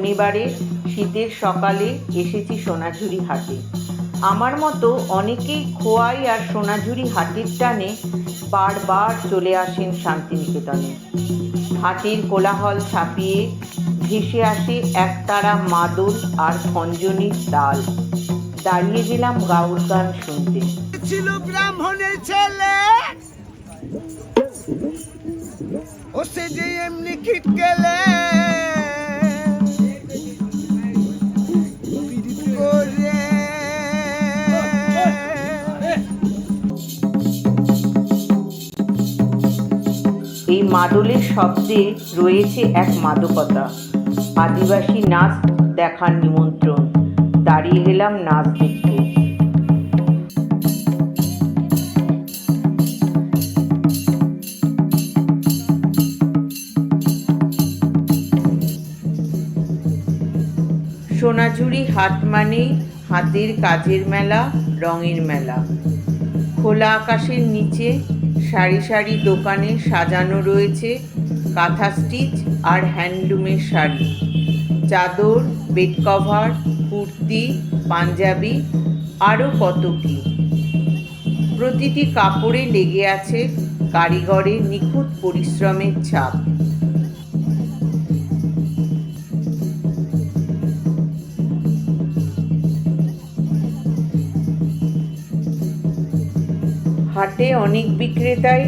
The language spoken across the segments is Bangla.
শনিবারে শীতের সকালে এসেছি সোনাঝুরি হাটে। আমার মতো অনেকেই খোয়াই আর সোনাঝুরি হাটের টানে বারবার চলে আসেন শান্তিনিকেতনে। হাটের কোলাহল ছাপিয়ে ভেসে আসে একতারা মাদল আর খঞ্জনির তাল। দাঁড়িয়ে গেলাম গাউর গান শুনতে। ছিল ব্রাহ্মণের ছেলে, ও সে যে এমনি খিট গেলে এই মাদলের শব্দে রয়েছে এক মাদকতা। আদিবাসী নাচ দেখার নিমন্ত্রণ। দাঁড়িয়ে গেলাম নাচ দেখতে। সোনাঝুরি হাট মানেই হাতের কাজের মেলা, রঙের মেলা। খোলা আকাশের নিচে সারি সারি দোকানে সাজানো রয়েছে কাঁথা স্টিচ আর হ্যান্ডলুমের শাড়ি, চাদর, বেড কভার, কুর্তি, পাঞ্জাবি, আরও কত কী। প্রতিটি কাপড়ে লেগে আছে কারিগরের নিখুঁত পরিশ্রমের ছাপ। হাটে অনেক বিক্রেতাই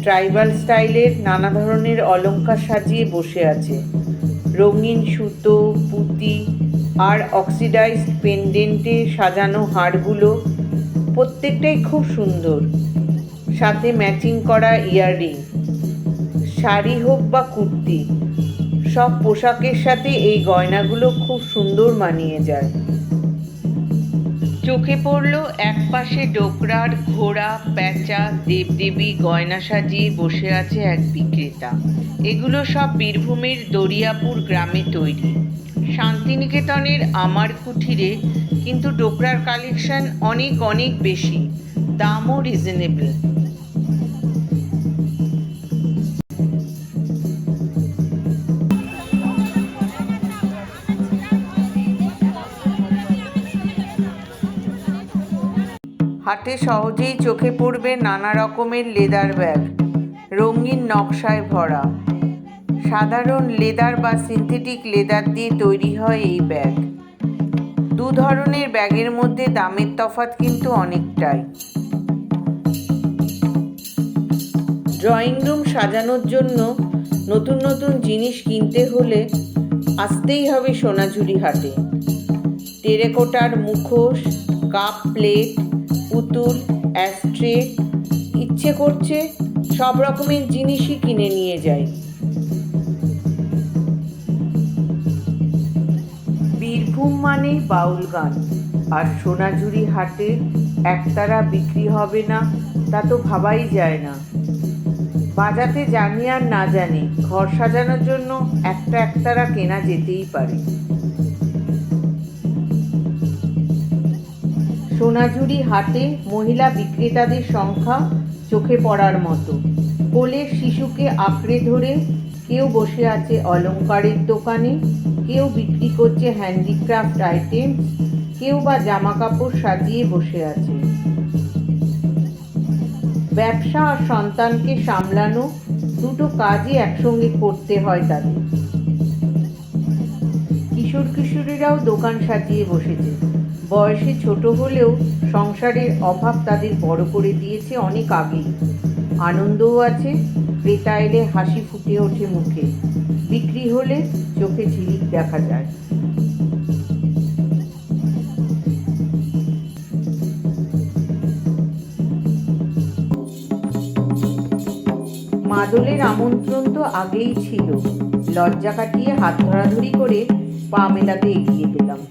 ট্রাইবাল স্টাইলের নানা ধরনের অলংকার সাজিয়ে বসে আছে। রঙিন সুতো, পুঁতি আর অক্সিডাইজড পেন্ডেন্টে সাজানো হারগুলো প্রত্যেকটাই খুব সুন্দর। সাথে ম্যাচিং করা ইয়াররিং। শাড়ি হোক বা কুর্তি, সব পোশাকের সাথে এই গয়নাগুলো খুব সুন্দর মানিয়ে যায়। চোখে পড়ল একপাশে ডোকরার ঘোড়া, প্যাঁচা, দেবদেবী গয়না সাজিয়ে বসে আছে এক বিক্রেতা। এগুলো সব বীরভূমের দরিয়াপুর গ্রামে তৈরি। শান্তিনিকেতনের আমার কুঠিরে কিন্তু ডোকরার কালেকশন অনেক অনেক বেশি, দামও রিজনেবল। হাটে সহজেই চোখে পড়বে নানা রকমের লেদার ব্যাগ, রঙিন নকশায় ভরা। সাধারণ লেদার বা সিনথেটিক লেদার দিয়ে তৈরি হয় এই ব্যাগ। দু ধরনের ব্যাগের মধ্যে দামের তফাৎ কিন্তু অনেকটাই। ড্রয়িং রুম সাজানোর জন্য নতুন নতুন জিনিস কিনতে হলে আসতেই হবে সোনাঝুরি হাটে। টেরাকোটার মুখোশ, কাপ প্লেট, পুতুল, অ্যাস্ট্রে, ইচ্ছে করছে সব রকমের জিনিসই কিনে নিয়ে যাই। বীরভূম মানেই বাউল গান, আর সোনাঝুরি হাটে একতারা বিক্রি হবে না তা তো ভাবাই যায় না। বাজাতে জানি আর না জানি, ঘর সাজানোর জন্য একটা একতারা কেনা যেতেই পারে। সোনাঝুরি হাটে মহিলা বিক্রেতাদের সংখ্যা চোখে পড়ার মতো। কোলের শিশুকে আঁকড়ে ধরে কেউ বসে আছে অলংকারের দোকানে, কেউ বিক্রি করছে হ্যান্ডিক্রাফট আইটেম, কেউ বা জামা কাপড় সাজিয়ে বসে আছে। ব্যবসা আর সন্তানকে সামলানো দুটো কাজই একসঙ্গে করতে হয় তাদের। কিশোর কিশোরীরাও দোকান সাজিয়ে বসেছে। বয়সে ছোট হলেও সংসারের অভাব তাদের বড় করে দিয়েছে অনেক আগেই। আনন্দও আছে, ক্রেতা এলে হাসি ফুটে ওঠে মুখে, বিক্রি হলে চোখে ঝিলিক দেখা যায়। মাদলের আমন্ত্রণ তো আগেই ছিল। লজ্জা কাটিয়ে হাত ধরাধরি করে পা মেলাতে এগিয়ে গেলাম।